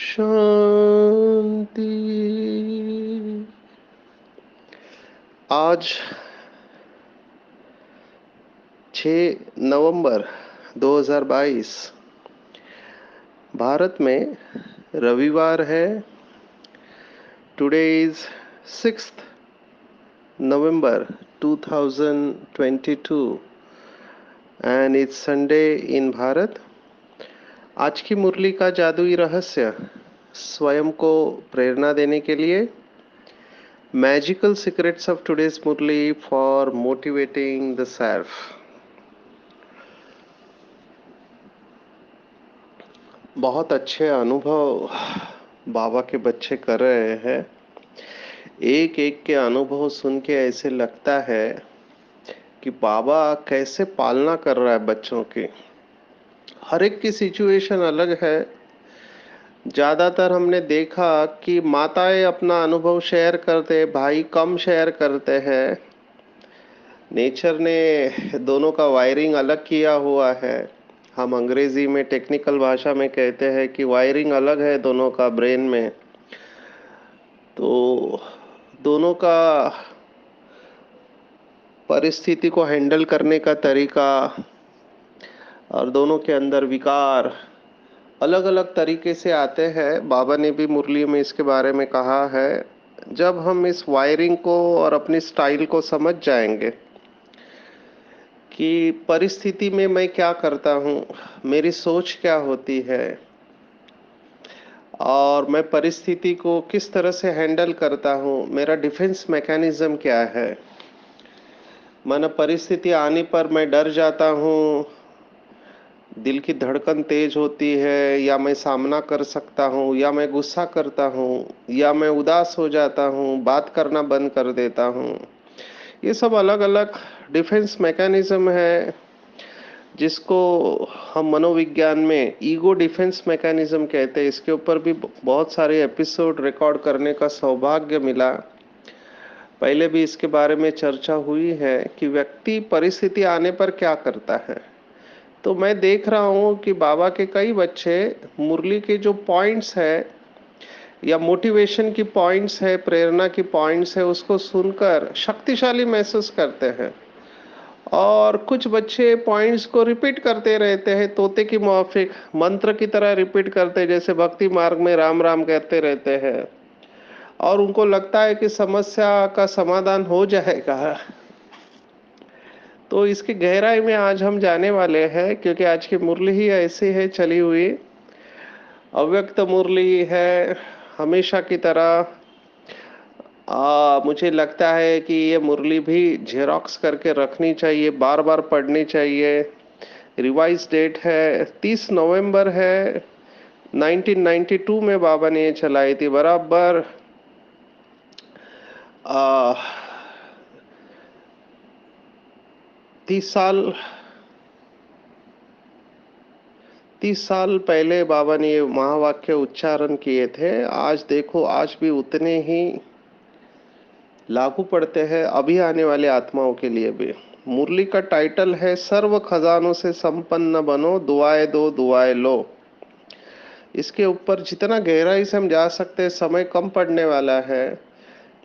शांति। आज 6 नवंबर 2022 भारत में रविवार है। Today is 6 November 2022 and it's Sunday in Bharat. आज की मुरली का जादुई रहस्य स्वयं को प्रेरणा देने के लिए magical secrets of today's murli for motivating the self. बहुत अच्छे अनुभव बाबा के बच्चे कर रहे हैं। एक एक के अनुभव सुन के ऐसे लगता है कि बाबा कैसे पालना कर रहा है बच्चों की। हर एक की सिचुएशन अलग है। ज़्यादातर हमने देखा कि माताएं अपना अनुभव शेयर करते, भाई कम शेयर करते हैं। नेचर ने दोनों का वायरिंग अलग किया हुआ है। हम अंग्रेजी में टेक्निकल भाषा में कहते हैं कि वायरिंग अलग है दोनों का ब्रेन में। तो दोनों का परिस्थिति को हैंडल करने का तरीका और दोनों के अंदर विकार अलग अलग तरीके से आते हैं। बाबा ने भी मुरली में इसके बारे में कहा है। जब हम इस वायरिंग को और अपनी स्टाइल को समझ जाएंगे कि परिस्थिति में मैं क्या करता हूँ, मेरी सोच क्या होती है और मैं परिस्थिति को किस तरह से हैंडल करता हूँ, मेरा डिफेंस मैकेनिज्म क्या है। माना परिस्थिति आने पर मैं डर जाता हूँ, दिल की धड़कन तेज होती है, या मैं सामना कर सकता हूँ, या मैं गुस्सा करता हूँ, या मैं उदास हो जाता हूँ, बात करना बंद कर देता हूँ। ये सब अलग अलग डिफेंस मैकेनिज्म है जिसको हम मनोविज्ञान में ईगो डिफेंस मैकेनिज्म कहते हैं। इसके ऊपर भी बहुत सारे एपिसोड रिकॉर्ड करने का सौभाग्य मिला। पहले भी इसके बारे में चर्चा हुई है कि व्यक्ति परिस्थिति आने पर क्या करता है। तो मैं देख रहा हूँ कि बाबा के कई बच्चे मुरली के जो पॉइंट्स है या मोटिवेशन की पॉइंट्स है, प्रेरणा की पॉइंट्स है, उसको सुनकर शक्तिशाली महसूस करते हैं। और कुछ बच्चे पॉइंट्स को रिपीट करते रहते हैं, तोते की माफिक मंत्र की तरह रिपीट करते, जैसे भक्ति मार्ग में राम राम कहते रहते हैं। और उनको लगता है कि समस्या का समाधान हो जाएगा। तो इसकी गहराई में आज हम जाने वाले हैं, क्योंकि आज की मुरली ही ऐसी है चली हुई। अव्यक्त मुरली है हमेशा की तरह। मुझे लगता है कि ये मुरली भी जेरोक्स करके रखनी चाहिए, बार बार पढ़नी चाहिए। रिवाइज डेट है 30 नवंबर है। 1992 में बाबा ने ये चलाई थी, बराबर 30 साल 30 साल पहले बाबा ने ये महावाक्य उच्चारण किए थे। आज देखो, आज भी उतने ही लागू पड़ते हैं अभी आने वाले आत्माओं के लिए भी। मुरली का टाइटल है सर्व खजानों से संपन्न बनो, दुआएं दो दुआएं लो। इसके ऊपर जितना गहराई से हम जा सकते हैं, समय कम पड़ने वाला है,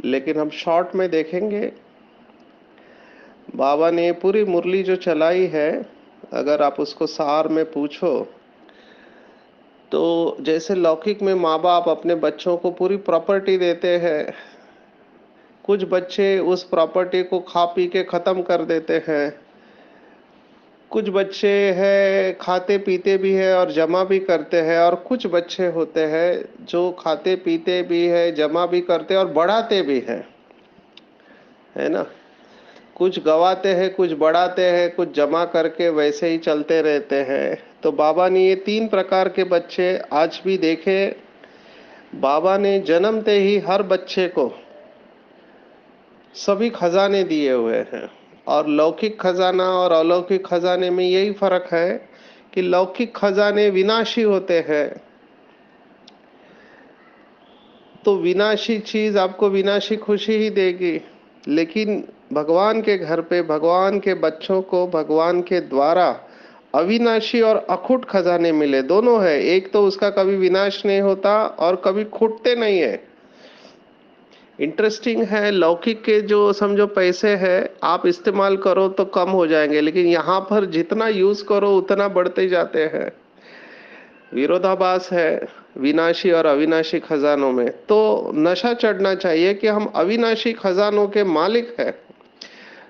लेकिन हम शॉर्ट में देखेंगे। बाबा ने पूरी मुरली जो चलाई है, अगर आप उसको सार में पूछो तो जैसे लौकिक में माँ बाप अपने बच्चों को पूरी प्रॉपर्टी देते हैं, कुछ बच्चे उस प्रॉपर्टी को खा पी के खत्म कर देते हैं। कुछ बच्चे हैं खाते पीते भी है और जमा भी करते हैं, और कुछ बच्चे होते हैं जो खाते पीते भी है, जमा भी करते और बढ़ाते भी है ना। कुछ गवाते हैं, कुछ बढ़ाते हैं, कुछ जमा करके वैसे ही चलते रहते हैं। तो बाबा ने ये 3 प्रकार के बच्चे आज भी देखे। बाबा ने जन्मते ही हर बच्चे को सभी खजाने दिए हुए हैं। और लौकिक खजाना और अलौकिक खजाने में यही फर्क है कि लौकिक खजाने विनाशी होते हैं। तो विनाशी चीज आपको विनाशी खुशी ही देगी। लेकिन भगवान के घर पे भगवान के बच्चों को भगवान के द्वारा अविनाशी और अखुट खजाने मिले। दोनों है, एक तो उसका कभी विनाश नहीं होता और कभी खुटते नहीं है। इंटरेस्टिंग है, लौकिक के जो समझो पैसे है आप इस्तेमाल करो तो कम हो जाएंगे, लेकिन यहाँ पर जितना यूज करो उतना बढ़ते जाते हैं। विरोधाभास है विनाशी और अविनाशी खजानों में। तो नशा चढ़ना चाहिए कि हम अविनाशी खजानों के मालिक हैं।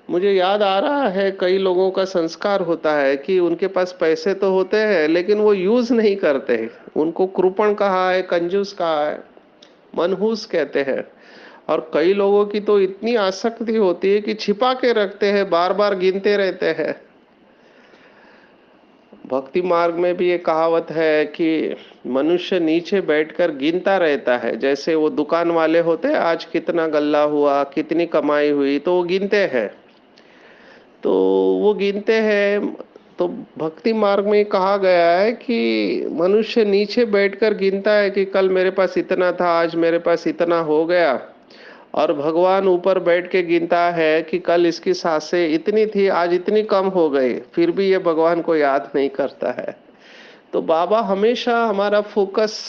मुझे याद आ रहा है कई लोगों का संस्कार होता है कि उनके पास पैसे तो होते हैं लेकिन वो यूज नहीं करते। उनको कृपण कहा है, कंजूस कहा है, मनहूस कहते हैं। और कई लोगों की तो इतनी आसक्ति होती है कि छिपा के रखते हैं, बार बार गिनते रहते हैं। भक्ति मार्ग में भी ये कहावत है कि मनुष्य नीचे बैठकर गिनता रहता है। जैसे वो दुकान वाले होते हैं, आज कितना गल्ला हुआ, कितनी कमाई हुई, तो वो गिनते हैं। तो वो गिनते हैं। तो भक्ति मार्ग में कहा गया है कि मनुष्य नीचे बैठकर गिनता है कि कल मेरे पास इतना था, आज मेरे पास इतना हो गया। और भगवान ऊपर बैठ के गिनता है कि कल इसकी सांसें इतनी थी, आज इतनी कम हो गई। फिर भी ये भगवान को याद नहीं करता है। तो बाबा हमेशा हमारा फोकस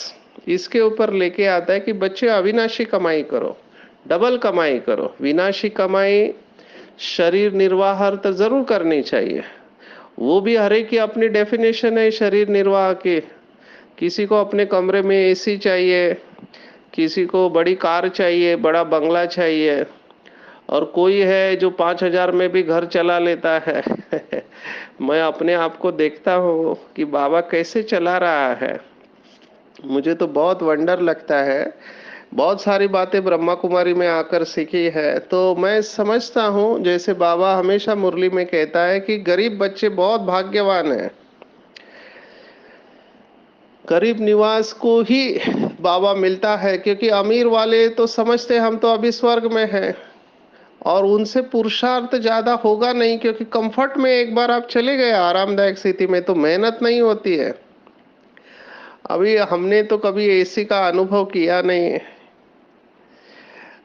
इसके ऊपर लेके आता है कि बच्चे अविनाशी कमाई करो, डबल कमाई करो। विनाशी कमाई शरीर निर्वाह तो जरूर करनी चाहिए, वो भी हर एक की अपनी डेफिनेशन है शरीर निर्वाह की। किसी को अपने कमरे में एसी चाहिए, किसी को बड़ी कार चाहिए, बड़ा बंगला चाहिए, और कोई है जो 5,000 में भी घर चला लेता है। मैं अपने आप को देखता हूँ कि बाबा कैसे चला रहा है, मुझे तो बहुत वंडर लगता है। बहुत सारी बातें ब्रह्मा कुमारी में आकर सीखी है। तो मैं समझता हूँ जैसे बाबा हमेशा मुरली में कहता है कि गरीब बच्चे बहुत भाग्यवान हैं। गरीब निवास को ही बाबा मिलता है, क्योंकि अमीर वाले तो समझते हम तो अभी स्वर्ग में हैं और उनसे पुरुषार्थ ज्यादा होगा नहीं, क्योंकि कंफर्ट में एक बार आप चले गए आरामदायक स्थिति में तो मेहनत नहीं होती है। अभी हमने तो कभी एसी का अनुभव किया नहीं है।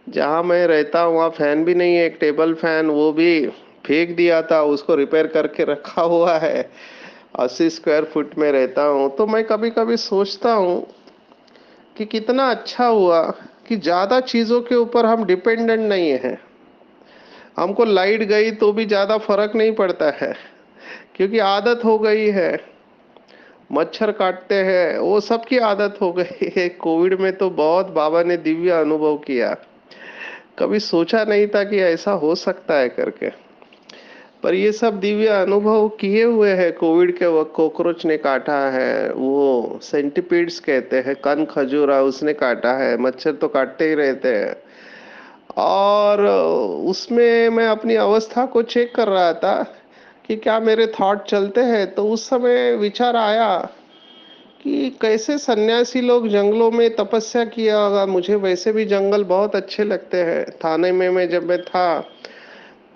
जहां मैं रहता हूँ वहाँ फैन भी नहीं है, एक टेबल फैन वो भी फेंक दिया था, उसको रिपेयर करके रखा हुआ है। 80 स्क्वायर फुट में रहता हूँ। तो मैं कभी कभी सोचता हूँ कि कितना अच्छा हुआ कि ज्यादा चीजों के ऊपर हम डिपेंडेंट नहीं है। हमको लाइट गई तो भी ज्यादा फर्क नहीं पड़ता है, क्योंकि आदत हो गई है। मच्छर काटते हैं वो सबकी आदत हो गई है। कोविड में तो बहुत बाबा ने दिव्य अनुभव किया, कभी सोचा नहीं था कि ऐसा हो सकता है करके। पर ये सब दिव्य अनुभव किए हुए हैं। कोविड के वक्त कॉकरोच ने काटा है, वो सेंटिपीड्स कहते हैं, कन खजूरा, उसने काटा है। मच्छर तो काटते ही रहते हैं। और उसमें मैं अपनी अवस्था को चेक कर रहा था कि क्या मेरे थॉट चलते हैं। तो उस समय विचार आया कि कैसे सन्यासी लोग जंगलों में तपस्या किया होगा। मुझे वैसे भी जंगल बहुत अच्छे लगते हैं। थाने में मैं जब मैं था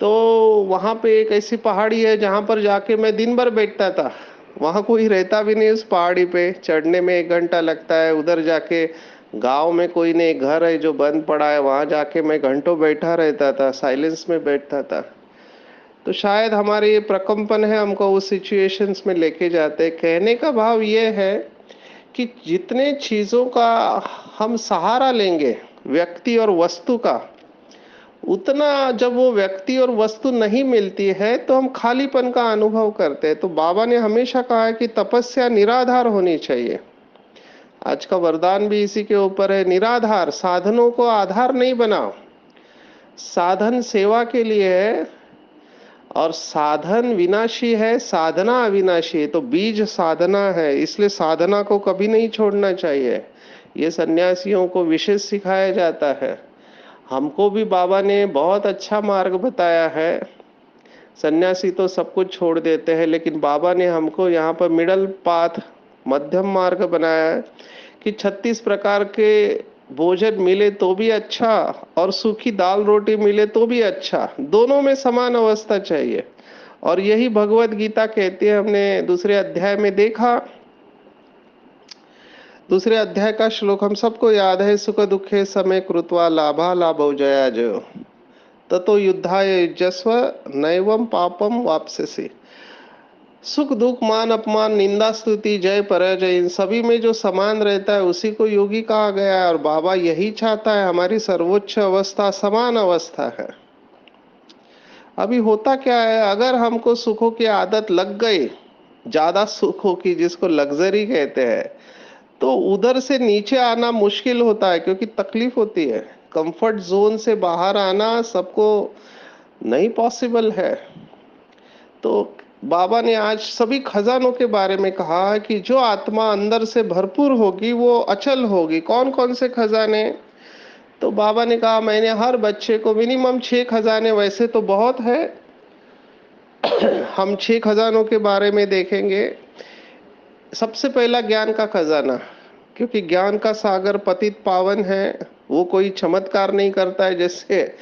तो वहां पे एक ऐसी पहाड़ी है जहां पर जाके मैं दिन भर बैठता था। वहां कोई रहता भी नहीं, उस पहाड़ी पे चढ़ने में 1 घंटा लगता है। उधर जाके गांव में कोई नहीं, घर है जो बंद पड़ा है, वहां जाके मैं घंटों बैठा रहता था, साइलेंस में बैठता था। तो शायद हमारे ये प्रकंपन है, हमको उस सिचुएशंस में लेके जाते हैं। कहने का भाव ये है कि जितने चीजों का हम सहारा लेंगे, व्यक्ति और वस्तु का, उतना जब वो व्यक्ति और वस्तु नहीं मिलती है तो हम खालीपन का अनुभव करते हैं। तो बाबा ने हमेशा कहा है कि तपस्या निराधार होनी चाहिए। आज का वरदान भी इसी के ऊपर है, निराधार। साधनों को आधार नहीं बनाओ। साधन सेवा के लिए है और साधन विनाशी है, साधना अविनाशी है। तो बीज साधना है, इसलिए साधना को कभी नहीं छोड़ना चाहिए। ये सन्यासियों को विशेष सिखाया जाता है। हमको भी बाबा ने बहुत अच्छा मार्ग बताया है। सन्यासी तो सब कुछ छोड़ देते हैं, लेकिन बाबा ने हमको यहाँ पर मिडल पाथ, मध्यम मार्ग बनाया है कि 36 प्रकार के भोजन मिले तो भी अच्छा, और सूखी दाल रोटी मिले तो भी अच्छा, दोनों में समान अवस्था चाहिए। और यही भगवत गीता कहती है, हमने दूसरे अध्याय में देखा। दूसरे अध्याय का श्लोक हम सबको याद है, सुख दुखे समय कृत्वा लाभा लाभो जया जयो ततो युद्धाय युजस्व नैवं पापम वाप्स्यसि। सुख दुख मान अपमान निंदा स्तुति जय पराजय, इन सभी में जो समान रहता है उसी को योगी कहा गया है। और बाबा यही चाहता है, हमारी सर्वोच्च अवस्था समान अवस्था है। अभी होता क्या है, अगर हमको सुखों की आदत लग गई, ज्यादा सुखों की, जिसको लग्जरी कहते हैं, तो उधर से नीचे आना मुश्किल होता है, क्योंकि तकलीफ होती है। कंफर्ट जोन से बाहर आना सबको नहीं पॉसिबल है। तो बाबा ने आज सभी खजानों के बारे में कहा कि जो आत्मा अंदर से भरपूर होगी वो अचल होगी। कौन कौन से खजाने? तो बाबा ने कहा, मैंने हर बच्चे को मिनिमम 6 खजाने, वैसे तो बहुत है, हम 6 खजानों के बारे में देखेंगे। सबसे पहला ज्ञान का खजाना, क्योंकि ज्ञान का सागर पतित पावन है। वो कोई चमत्कार नहीं करता है, जैसे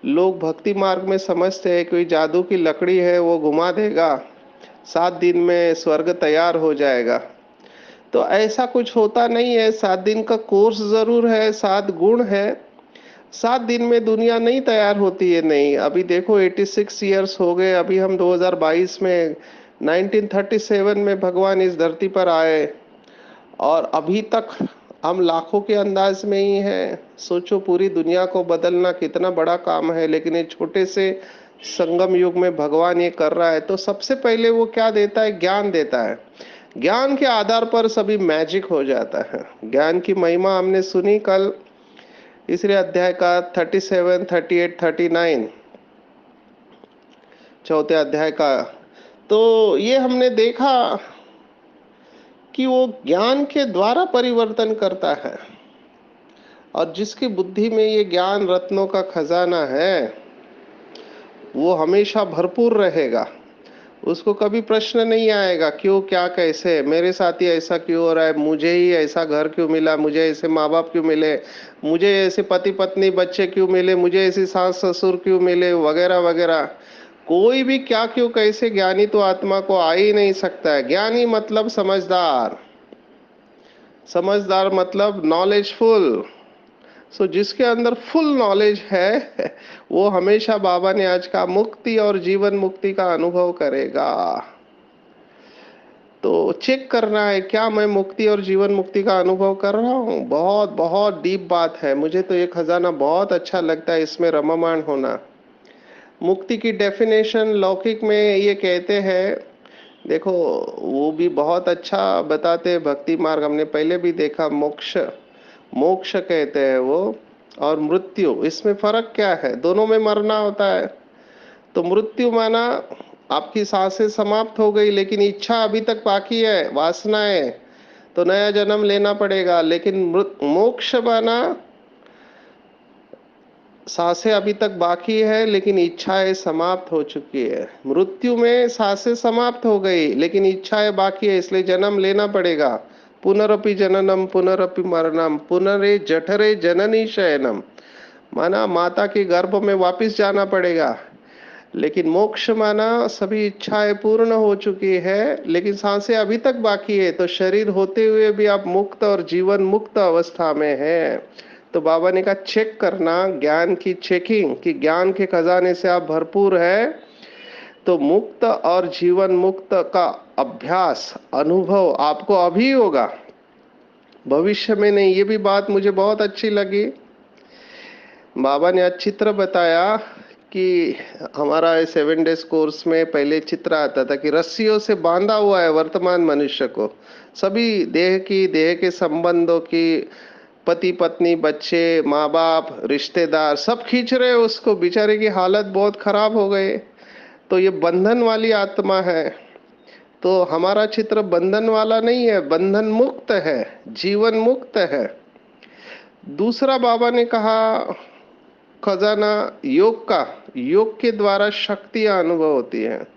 लोग भक्ति मार्ग में समझते हैं कोई जादू की लकड़ी है वो घुमा देगा, 7 दिन में स्वर्ग तैयार हो जाएगा। तो ऐसा कुछ होता नहीं है। 7 दिन का कोर्स जरूर है, 7 गुण है। 7 दिन में दुनिया नहीं तैयार होती है, नहीं। अभी देखो 86 ईयर्स हो गए, अभी हम 2022 में 1937 में भगवान इस धरती पर आए, और अभी तक हम लाखों के अंदाज में ही हैं। सोचो, पूरी दुनिया को बदलना कितना बड़ा काम है, लेकिन ये छोटे से संगम युग में भगवान ये कर रहा है। तो सबसे पहले वो क्या देता है? ज्ञान देता है। ज्ञान के आधार पर सभी मैजिक हो जाता है। ज्ञान की महिमा हमने सुनी कल, तीसरे अध्याय का 37, 38, 39, चौथे अध्याय का। तो ये हमने देखा कि वो ज्ञान के द्वारा परिवर्तन करता है, और जिसकी बुद्धि में ये ज्ञान रत्नों का खजाना है वो हमेशा भरपूर रहेगा। उसको कभी प्रश्न नहीं आएगा क्यों, क्या, कैसे, मेरे साथ ही ऐसा क्यों हो रहा है, मुझे ही ऐसा घर क्यों मिला, मुझे ऐसे माँ बाप क्यों मिले, मुझे ऐसे पति पत्नी बच्चे क्यों मिले, मुझे ऐसी सास ससुर क्यों मिले, वगैरह वगैरह। कोई भी क्या क्यों कैसे, ज्ञानी तो आत्मा को आ ही नहीं सकता है। ज्ञानी मतलब समझदार, समझदार मतलब नॉलेजफुल। सो जिसके अंदर फुल नॉलेज है वो हमेशा, बाबा ने आज का, मुक्ति और जीवन मुक्ति का अनुभव करेगा। तो चेक करना है, क्या मैं मुक्ति और जीवन मुक्ति का अनुभव कर रहा हूँ? बहुत बहुत डीप बात है। मुझे तो ये खजाना बहुत अच्छा लगता है, इसमें रममाण होना। मुक्ति की डेफिनेशन लौकिक में ये कहते हैं, देखो वो भी बहुत अच्छा बताते हैं। भक्ति मार्ग हमने पहले भी देखा, मोक्ष, मोक्ष कहते हैं वो, और मृत्यु, इसमें फर्क क्या है? दोनों में मरना होता है। तो मृत्यु माना आपकी सांसें समाप्त हो गई, लेकिन इच्छा अभी तक बाकी है, वासनाएं, तो नया जन्म लेना पड़ेगा। लेकिन मोक्ष माना सांसें अभी तक बाकी है, लेकिन इच्छाएं समाप्त हो चुकी है। मृत्यु में सांसें समाप्त हो गई, लेकिन इच्छाएं बाकी है, इसलिए जन्म लेना पड़ेगा। पुनरपि जननम पुनरपि मरणम पुनरे जठरे जननी शयनम, माना माता के गर्भ में वापिस जाना पड़ेगा। लेकिन मोक्ष माना सभी इच्छाएं पूर्ण हो चुकी है, लेकिन सांसें अभी तक बाकी है, तो शरीर होते हुए भी आप मुक्त और जीवन मुक्त अवस्था में है। तो बाबा ने कहा, चेक करना, ज्ञान की चेकिंग, कि ज्ञान के खजाने से आप भरपूर है, तो मुक्त और जीवन मुक्त का अभ्यास, अनुभव आपको अभी होगा, भविष्य में नहीं। ये भी बात मुझे बहुत अच्छी लगी। बाबा ने आज चित्र बताया कि हमारा 7 डेज कोर्स में पहले चित्र आता था कि रस्सियों से बांधा हुआ है वर्तमान मनुष्य को, सभी देह की, देह के संबंधों की, पति पत्नी बच्चे माँ बाप रिश्तेदार सब खींच रहे उसको, बेचारे की हालत बहुत खराब हो गए। तो ये बंधन वाली आत्मा है। तो हमारा चित्र बंधन वाला नहीं है, बंधन मुक्त है, जीवन मुक्त है। दूसरा बाबा ने कहा खजाना योग के द्वारा शक्तियां अनुभव होती हैं।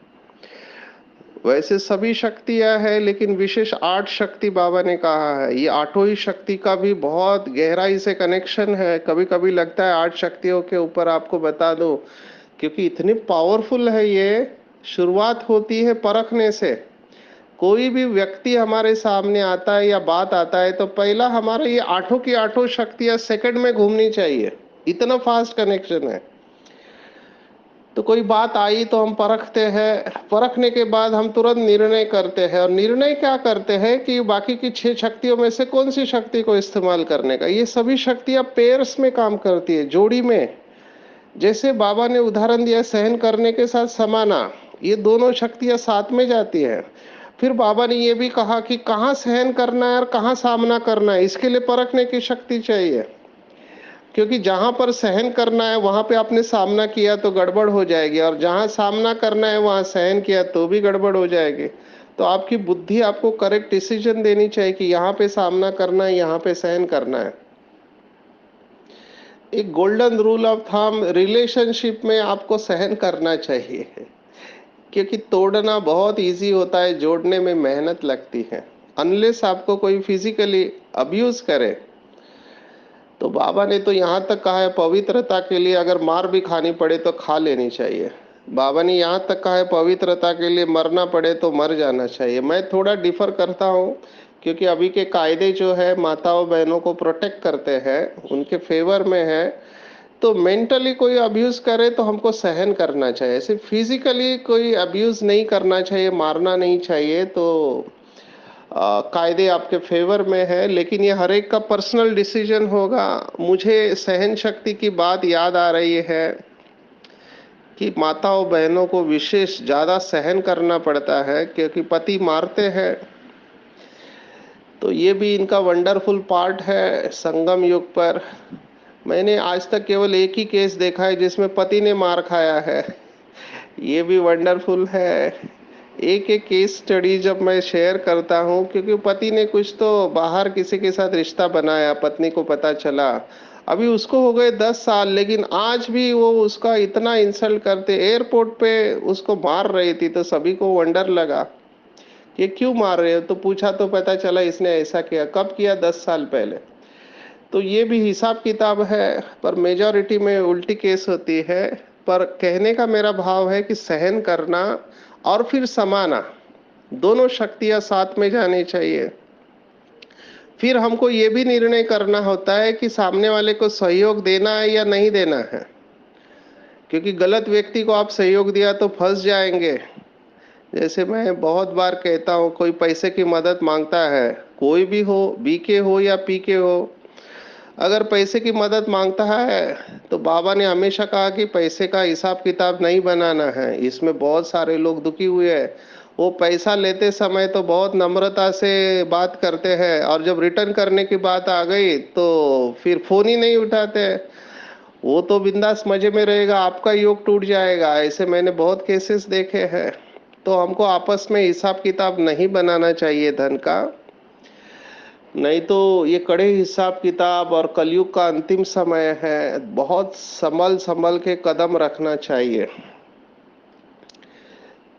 वैसे सभी शक्तियां हैं, लेकिन विशेष 8 शक्ति बाबा ने कहा है। ये आठों ही शक्ति का भी बहुत गहराई से कनेक्शन है। कभी कभी लगता है 8 शक्तियों के ऊपर आपको बता दो, क्योंकि इतनी पावरफुल है ये। शुरुआत होती है परखने से। कोई भी व्यक्ति हमारे सामने आता है या बात आता है, तो पहला हमारा ये आठों की आठों शक्तियां सेकंड में घूमनी चाहिए। इतना फास्ट कनेक्शन है। तो कोई बात आई तो हम परखते हैं, परखने के बाद हम तुरंत निर्णय करते हैं। और निर्णय क्या करते हैं कि बाकी की 6 शक्तियों में से कौन सी शक्ति को इस्तेमाल करने का। ये सभी शक्तियां पेयर्स में काम करती है, जोड़ी में। जैसे बाबा ने उदाहरण दिया सहन करने के साथ समाना, ये दोनों शक्तियां साथ में जाती है। फिर बाबा ने ये भी कहा कि कहाँ सहन करना है और कहाँ सामना करना है, इसके लिए परखने की शक्ति चाहिए। क्योंकि जहां पर सहन करना है वहां पे आपने सामना किया तो गड़बड़ हो जाएगी, और जहां सामना करना है वहां सहन किया तो भी गड़बड़ हो जाएगी। तो आपकी बुद्धि आपको करेक्ट डिसीजन देनी चाहिए कि यहाँ पे सामना करना है, यहाँ पे सहन करना है। एक golden rule of thumb, relationship में आपको सहन करना चाहिए, क्योंकि तोड़ना बहुत इजी होता है, जोड़ने में मेहनत लगती है। अनलेस आपको कोई फिजिकली अब्यूज करे। तो बाबा ने तो यहाँ तक कहा है पवित्रता के लिए अगर मार भी खानी पड़े तो खा लेनी चाहिए। बाबा ने यहाँ तक कहा है पवित्रता के लिए मरना पड़े तो मर जाना चाहिए। मैं थोड़ा डिफर करता हूँ, क्योंकि अभी के कायदे जो है माताओं बहनों को प्रोटेक्ट करते हैं, उनके फेवर में है। तो मेंटली कोई अब्यूज करे तो हमको सहन करना चाहिए, सिर्फ फिजिकली कोई अब्यूज नहीं करना चाहिए, मारना नहीं चाहिए। तो कायदे आपके फेवर में है, लेकिन ये हर एक का पर्सनल डिसीजन होगा। मुझे सहन शक्ति की बात याद आ रही है कि माताओं बहनों को विशेष ज्यादा सहन करना पड़ता है, क्योंकि पति मारते हैं। तो ये भी इनका वंडरफुल पार्ट है संगम युग पर। मैंने आज तक केवल एक ही केस देखा है जिसमें पति ने मार खाया है। ये भी वंडरफुल है। एक एक केस स्टडी जब मैं शेयर करता हूँ, क्योंकि पति ने कुछ तो बाहर किसी के साथ रिश्ता बनाया, पत्नी को पता चला। अभी उसको हो गए 10 साल, लेकिन आज भी वो उसका इतना इंसल्ट करते। एयरपोर्ट पे उसको मार रही थी तो सभी को वंडर लगा ये क्यों मार रहे हो, तो पूछा तो पता चला इसने ऐसा किया। कब किया? 10 साल पहले। तो ये भी हिसाब किताब है, पर मेजॉरिटी में उल्टी केस होती है। पर कहने का मेरा भाव है कि सहन करना और फिर समाना, दोनों शक्तियां साथ में जानी चाहिए। फिर हमको ये भी निर्णय करना होता है कि सामने वाले को सहयोग देना है या नहीं देना है, क्योंकि गलत व्यक्ति को आप सहयोग दिया तो फंस जाएंगे। जैसे मैं बहुत बार कहता हूँ, कोई पैसे की मदद मांगता है, कोई भी हो, बीके हो या पीके हो, अगर पैसे की मदद मांगता है तो बाबा ने हमेशा कहा कि पैसे का हिसाब किताब नहीं बनाना है। इसमें बहुत सारे लोग दुखी हुए हैं। वो पैसा लेते समय तो बहुत नम्रता से बात करते हैं, और जब रिटर्न करने की बात आ गई तो फिर फोन ही नहीं उठाते। वो तो बिंदास मजे में रहेगा, आपका योग टूट जाएगा। ऐसे मैंने बहुत केसेस देखे हैं। तो हमको आपस में हिसाब किताब नहीं बनाना चाहिए धन का, नहीं तो ये कड़े हिसाब किताब। और कलयुग का अंतिम समय है, बहुत संभल संभल के कदम रखना चाहिए।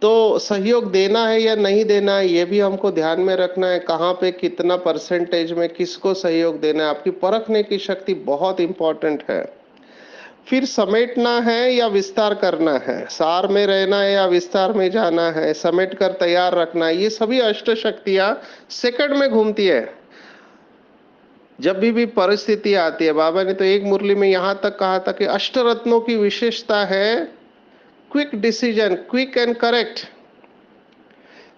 तो सहयोग देना है या नहीं देना है, ये भी हमको ध्यान में रखना है। कहाँ पे कितना परसेंटेज में किसको सहयोग देना है, आपकी परखने की शक्ति बहुत इंपॉर्टेंट है। फिर समेटना है या विस्तार करना है, सार में रहना है या विस्तार में जाना है, समेट कर तैयार रखना है। ये सभी अष्ट शक्तियां सेकंड में घूमती है। जब भी परिस्थिति आती है, बाबा ने तो एक मुरली में यहाँ तक कहा था कि अष्टरत्नों की विशेषता है quick decision, quick and correct,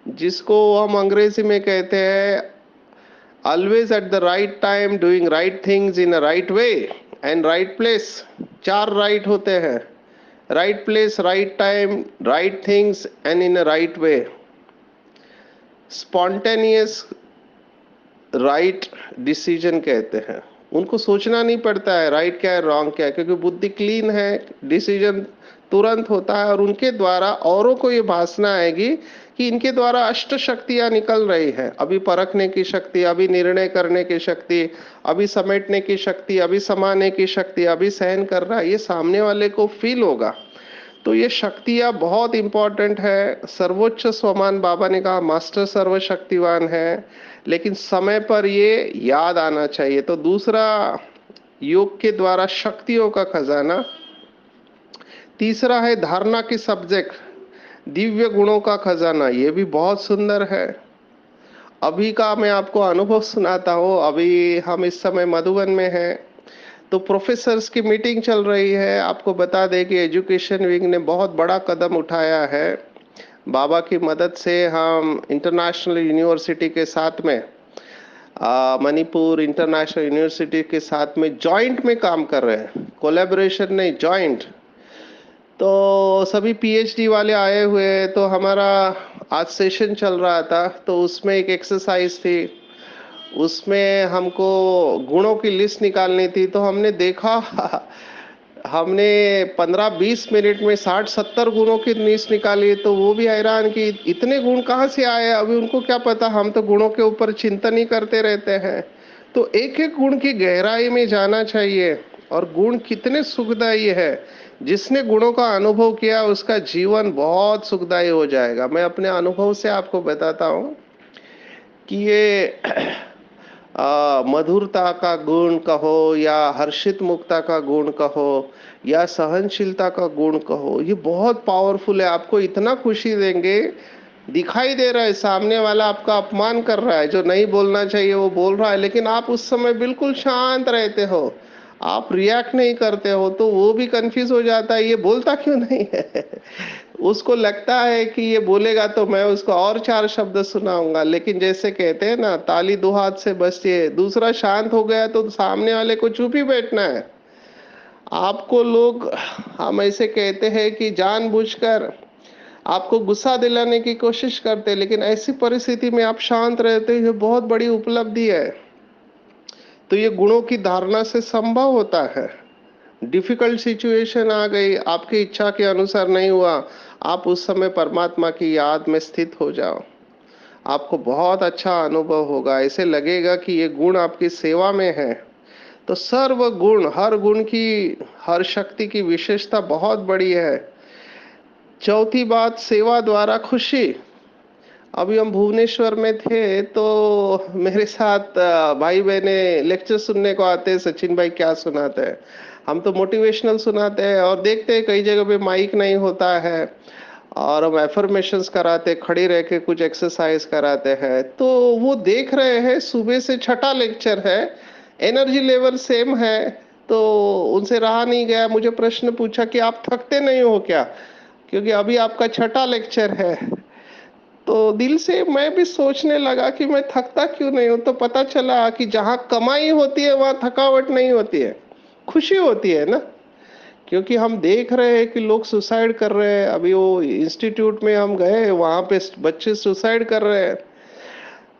जिसको हम अंग्रेजी में कहते हैं always at the right time, doing right things in a right way and right place. 4 right होते हैं, right place, right time, right things and in a right way. Spontaneous right decision कहते हैं, उनको सोचना नहीं पड़ता है राइट क्या है रॉन्ग क्या है, क्योंकि बुद्धि क्लीन है, डिसीजन तुरंत होता है और उनके द्वारा औरों को ये भासना आएगी कि इनके द्वारा अष्ट शक्तियां निकल रही है। अभी परखने की शक्ति, अभी निर्णय करने की शक्ति, अभी समेटने की शक्ति, अभी समाने की शक्ति, अभी सहन कर रहा है, ये सामने वाले को फील होगा। तो ये शक्तियां बहुत इंपॉर्टेंट है। सर्वोच्च स्वमान बाबा ने कहा मास्टर सर्वशक्तिवान है, लेकिन समय पर ये याद आना चाहिए। तो दूसरा, योग के द्वारा शक्तियों का खजाना। तीसरा है धारणा की सब्जेक्ट, दिव्य गुणों का खजाना। ये भी बहुत सुंदर है। अभी का मैं आपको अनुभव सुनाता हूँ। अभी हम इस समय मधुबन में हैं, तो प्रोफेसर्स की मीटिंग चल रही है। आपको बता दें कि एजुकेशन विंग ने बहुत बड़ा कदम उठाया है। बाबा की मदद से हम इंटरनेशनल यूनिवर्सिटी के साथ में, मणिपुर इंटरनेशनल यूनिवर्सिटी के साथ में जॉइंट में काम कर रहे हैं। कोलैबोरेशन नहीं, जॉइंट। तो सभी पीएचडी वाले आए हुए, तो हमारा आज सेशन चल रहा था, तो उसमें एक एक्सरसाइज थी। उसमें हमको गुणों की लिस्ट निकालनी थी। तो हमने देखा हमने 15-20 मिनट में 60-70 गुणों की लिस्ट निकाली। तो वो भी हैरान कि इतने गुण कहाँ से आए। अभी उनको क्या पता, हम तो गुणों के ऊपर चिंतन ही करते रहते हैं। तो एक एक गुण की गहराई में जाना चाहिए। और गुण कितने सुखदायी है, जिसने गुणों का अनुभव किया उसका जीवन बहुत सुखदायी हो जाएगा। मैं अपने अनुभव से आपको बताता हूँ कि ये मधुरता का गुण कहो या हर्षित मुक्ता का गुण कहो या सहनशीलता का गुण कहो, ये बहुत पावरफुल है। आपको इतना खुशी देंगे। दिखाई दे रहा है सामने वाला आपका अपमान कर रहा है, जो नहीं बोलना चाहिए वो बोल रहा है, लेकिन आप उस समय बिल्कुल शांत रहते हो, आप रिएक्ट नहीं करते हो। तो वो भी कंफ्यूज हो जाता है, ये बोलता क्यों नहीं है। उसको लगता है कि ये बोलेगा तो मैं उसको और 4 शब्द सुनाऊंगा। लेकिन जैसे कहते हैं ना, ताली दो हाथ से बजती है। दूसरा शांत हो गया तो सामने वाले को चुप ही बैठना है। आपको लोग, हम ऐसे कहते हैं कि जानबूझकर आपको गुस्सा दिलाने की कोशिश करते हैं, लेकिन ऐसी परिस्थिति में आप शांत रहते हो, ये बहुत बड़ी उपलब्धि है। तो ये गुणों की धारणा से संभव होता है। डिफिकल्ट सिचुएशन आ गई, आपकी इच्छा के अनुसार नहीं हुआ, आप उस समय परमात्मा की याद में स्थित हो जाओ। आपको बहुत अच्छा अनुभव होगा। ऐसे लगेगा कि ये गुण आपकी सेवा में है। तो सर्व गुण, हर गुण की, हर शक्ति की विशेषता बहुत बड़ी है। चौथी बात, सेवा द्वारा खुशी। अभी हम भुवनेश्वर में थे, तो मेरे साथ भाई बहने लेक्चर सुनने को आते हैं। सचिन भाई क्या सुनाते हैं, हम तो मोटिवेशनल सुनाते हैं। और देखते हैं कई जगह पे माइक नहीं होता है, और हम एफर्मेशंस कराते, खड़े रह के कुछ एक्सरसाइज कराते हैं। तो वो देख रहे हैं, सुबह से छठा लेक्चर है, एनर्जी लेवल सेम है। तो उनसे रहा नहीं गया, मुझे प्रश्न पूछा कि आप थकते नहीं हो क्या, क्योंकि अभी आपका छठा लेक्चर है। तो दिल से मैं भी सोचने लगा कि मैं थकता क्यों नहीं हूं। तो पता चला कि जहां कमाई होती है वहां थकावट नहीं होती है, खुशी होती है ना। क्योंकि हम देख रहे हैं कि लोग सुसाइड कर रहे हैं। अभी वो इंस्टीट्यूट में हम गए, वहां पे बच्चे सुसाइड कर रहे हैं।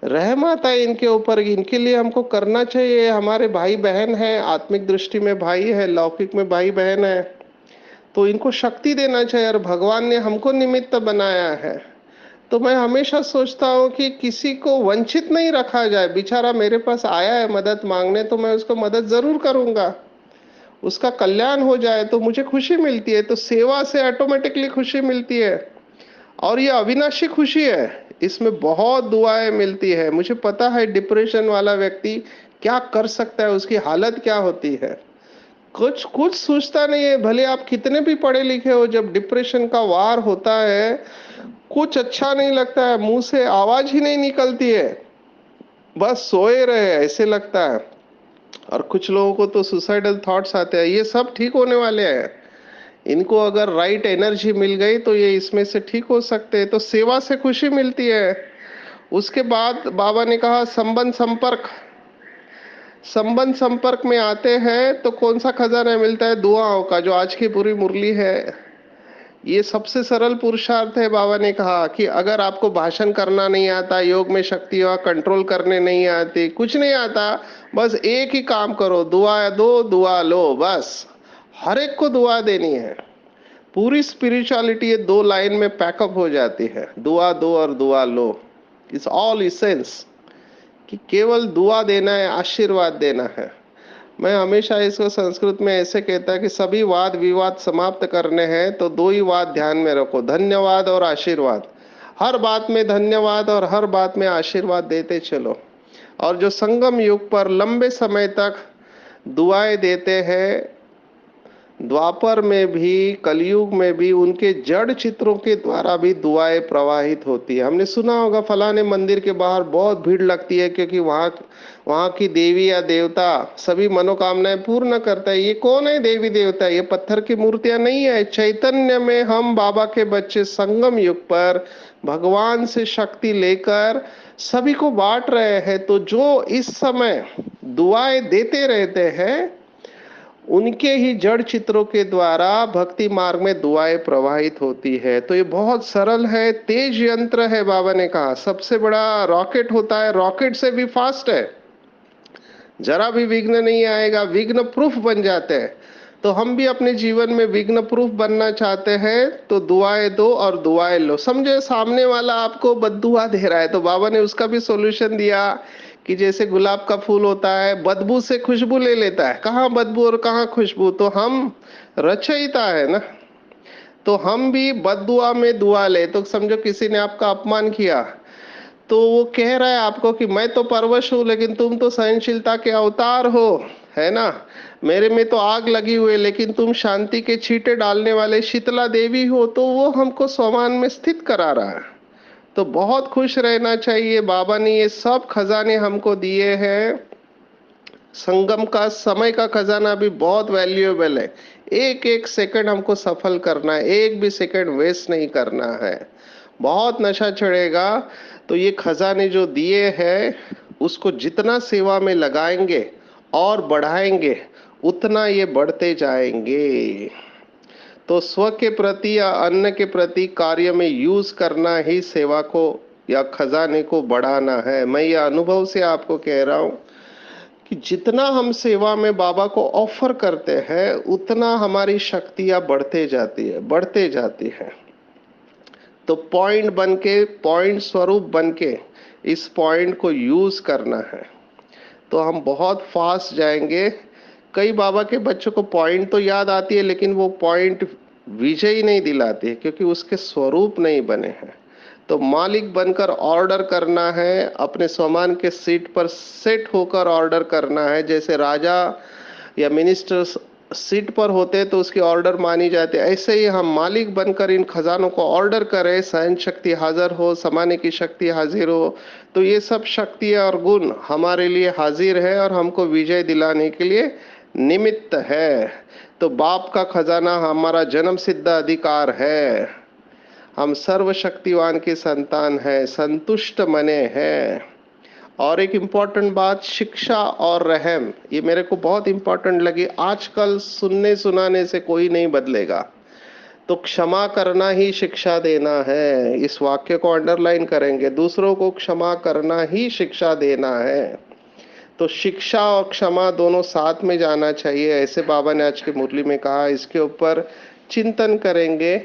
रहम आता है इनके ऊपर, इनके लिए हमको करना चाहिए। हमारे भाई बहन है, आत्मिक दृष्टि में भाई है, लौकिक में भाई बहन है। तो इनको शक्ति देना चाहिए, और भगवान ने हमको निमित्त बनाया है। तो मैं हमेशा सोचता हूँ कि किसी को वंचित नहीं रखा जाए। बेचारा मेरे पास आया है मदद मांगने, तो मैं उसको मदद जरूर करूंगा। उसका कल्याण हो जाए तो मुझे खुशी मिलती है। तो सेवा से ऑटोमेटिकली खुशी मिलती है, और ये अविनाशी खुशी है। इसमें बहुत दुआएं मिलती है। मुझे पता है डिप्रेशन वाला व्यक्ति क्या कर सकता है, उसकी हालत क्या होती है। कुछ कुछ सोचता नहीं है, भले आप कितने भी पढ़े लिखे हो। जब डिप्रेशन का वार होता है, कुछ अच्छा नहीं लगता है, मुंह से आवाज ही नहीं निकलती है, बस सोए रहे ऐसे लगता है। और कुछ लोगों को तो सुसाइडल थॉट्स आते हैं। ये सब ठीक होने वाले हैं। इनको अगर राइट एनर्जी मिल गई तो ये इसमें से ठीक हो सकते हैं। तो सेवा से खुशी मिलती है। उसके बाद बाबा ने कहा संबंध संपर्क। संबंध संपर्क में आते हैं तो कौन सा खजाना मिलता है, दुआओं का, जो आज की पूरी मुरली है। ये सबसे सरल पुरुषार्थ है। बाबा ने कहा कि अगर आपको भाषण करना नहीं आता, योग में शक्तियां कंट्रोल करने नहीं आती, कुछ नहीं आता, बस एक ही काम करो, दुआ दो दुआ लो, बस हर एक को दुआ देनी है। पूरी स्पिरिचुअलिटी ये 2 लाइन में पैकअप हो जाती है, दुआ दो और दुआ लो। इट्स ऑल इसेंस कि केवल दुआ देना है, आशीर्वाद देना है। मैं हमेशा इसको संस्कृत में ऐसे कहता है कि सभी वाद विवाद समाप्त करने हैं तो 2 ही वाद ध्यान में रखो, धन्यवाद और आशीर्वाद। हर बात में धन्यवाद और हर बात में आशीर्वाद देते चलो। और जो संगम युग पर लंबे समय तक दुआएं देते हैं, द्वापर में भी कलयुग में भी उनके जड़ चित्रों के द्वारा भी दुआएं प्रवाहित होती है। हमने सुना होगा फलाने मंदिर के बाहर बहुत भीड़ लगती है क्योंकि वहाँ वहाँ की देवी या देवता सभी मनोकामनाएं पूर्ण करता है। ये कौन है देवी देवता? ये पत्थर की मूर्तियां नहीं है। चैतन्य में हम बाबा के बच्चे संगम युग पर भगवान से शक्ति लेकर सभी को बांट रहे हैं। तो जो इस समय दुआएं देते रहते हैं उनके ही जड़ चित्रों के द्वारा भक्ति मार्ग में दुआएं प्रवाहित होती है। तो ये बहुत सरल है, तेज यंत्र है। बाबा ने कहा सबसे बड़ा रॉकेट होता है, रॉकेट से भी फास्ट है, जरा भी विघ्न नहीं आएगा, विघ्न प्रूफ बन जाते हैं। तो हम भी अपने जीवन में विघ्न प्रूफ बनना चाहते हैं तो दुआएं दो और दुआएं लो। समझे सामने वाला आपको बद्दुआ दे रहा है तो बाबा ने उसका भी सॉल्यूशन दिया कि जैसे गुलाब का फूल होता है, बदबू से खुशबू ले लेता है, कहाँ बदबू और कहाँ खुशबू? तो हम रचयिता है ना, तो हम भी बद्दुआ में दुआ ले। तो समझो किसी ने आपका अपमान किया तो वो कह रहा है आपको कि मैं तो परवश हूं लेकिन तुम तो सहनशीलता के अवतार हो, है ना। मेरे में तो आग लगी हुई है लेकिन तुम शांति के छींटे डालने वाले शीतला देवी हो। तो वो हमको स्वमान में स्थित करा रहा है। तो बहुत खुश रहना चाहिए। बाबा ने ये सब खजाने हमको दिए हैं। संगम का समय का खजाना भी बहुत वैल्यूएबल है। एक एक सेकंड हमको सफल करना है, एक भी सेकंड वेस्ट नहीं करना है। बहुत नशा चढ़ेगा तो ये खजाने जो दिए हैं उसको जितना सेवा में लगाएंगे और बढ़ाएंगे उतना ये बढ़ते जाएंगे। तो स्व के प्रति या अन्य के प्रति कार्य में यूज करना ही सेवा को या खजाने को बढ़ाना है। मैं ये अनुभव से आपको कह रहा हूं कि जितना हम सेवा में बाबा को ऑफर करते हैं उतना हमारी शक्तियां बढ़ते जाती है, बढ़ते जाती है। तो पॉइंट बन के, पॉइंट स्वरूप बन के इस पॉइंट को यूज करना है तो हम बहुत फास्ट जाएंगे। कई बाबा के बच्चों को पॉइंट तो याद आती है लेकिन वो पॉइंट विजय नहीं दिलाती है क्योंकि उसके स्वरूप नहीं बने हैं। तो मालिक बनकर ऑर्डर करना है, अपने स्वमान के सीट पर सेट होकर ऑर्डर करना है। जैसे राजा या मिनिस्टर्स सीट पर होते तो उसकी ऑर्डर मानी जाती है, ऐसे ही हम मालिक बनकर इन खजानों को ऑर्डर करें। सहन शक्ति हाजिर हो, समाने की शक्ति हाजिर हो, तो ये सब शक्तियाँ और गुण हमारे लिए हाजिर है और हमको विजय दिलाने के लिए निमित्त है। तो बाप का खजाना हमारा जन्म सिद्ध अधिकार है। हम सर्वशक्तिवान की संतान है, संतुष्ट मने हैं। और एक इम्पॉर्टेंट बात, शिक्षा और रहम, ये मेरे को बहुत इम्पॉर्टेंट लगी। आजकल सुनने सुनाने से कोई नहीं बदलेगा, तो क्षमा करना ही शिक्षा देना है। इस वाक्य को अंडरलाइन करेंगे, दूसरों को क्षमा करना ही शिक्षा देना है। तो शिक्षा और क्षमा दोनों साथ में जाना चाहिए, ऐसे बाबा ने आज की मुरली में कहा। इसके ऊपर चिंतन करेंगे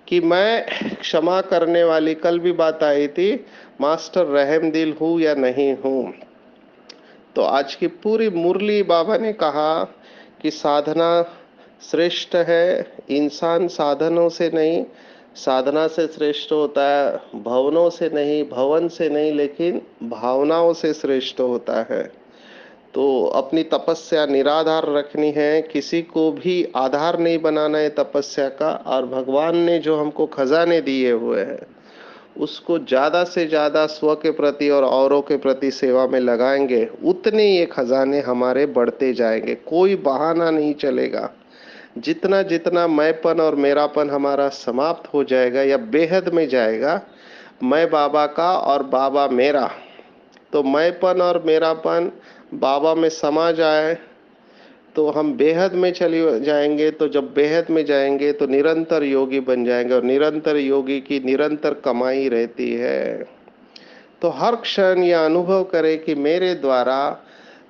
कि मैं क्षमा करने वाली, कल भी बात आई थी, मास्टर रहम दिल हूँ या नहीं हूँ। तो आज की पूरी मुरली बाबा ने कहा कि साधना श्रेष्ठ है। इंसान साधनों से नहीं, साधना से श्रेष्ठ होता है। भवनों से नहीं, भवन से नहीं, लेकिन भावनाओं से श्रेष्ठ होता है। तो अपनी तपस्या निराधार रखनी है, किसी को भी आधार नहीं बनाना है तपस्या का। और भगवान ने जो हमको खजाने दिए हुए हैं उसको ज्यादा से ज्यादा स्व के प्रति और औरों के प्रति सेवा में लगाएंगे उतने ये खजाने हमारे बढ़ते जाएंगे। कोई बहाना नहीं चलेगा। जितना जितना मैंपन और मेरापन हमारा समाप्त हो जाएगा या बेहद में जाएगा, मैं बाबा का और बाबा मेरा, तो मैंपन और मेरापन बाबा में समा जाए तो हम बेहद में चले जाएंगे। तो जब बेहद में जाएंगे तो निरंतर योगी बन जाएंगे और निरंतर योगी की निरंतर कमाई रहती है। तो हर क्षण यह अनुभव करें कि मेरे द्वारा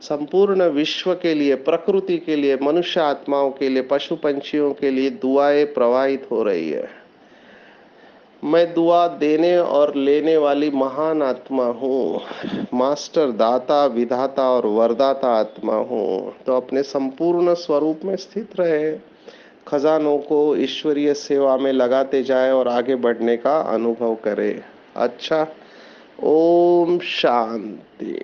संपूर्ण विश्व के लिए, प्रकृति के लिए, मनुष्य आत्माओं के लिए, पशु पंछियों के लिए दुआएं प्रवाहित हो रही है। मैं दुआ देने और लेने वाली महान आत्मा हूँ, मास्टर, दाता, विधाता और वरदाता आत्मा हूँ। तो अपने संपूर्ण स्वरूप में स्थित रहे, खजानों को ईश्वरीय सेवा में लगाते जाए और आगे बढ़ने का अनुभव करे। अच्छा, ओम शांति।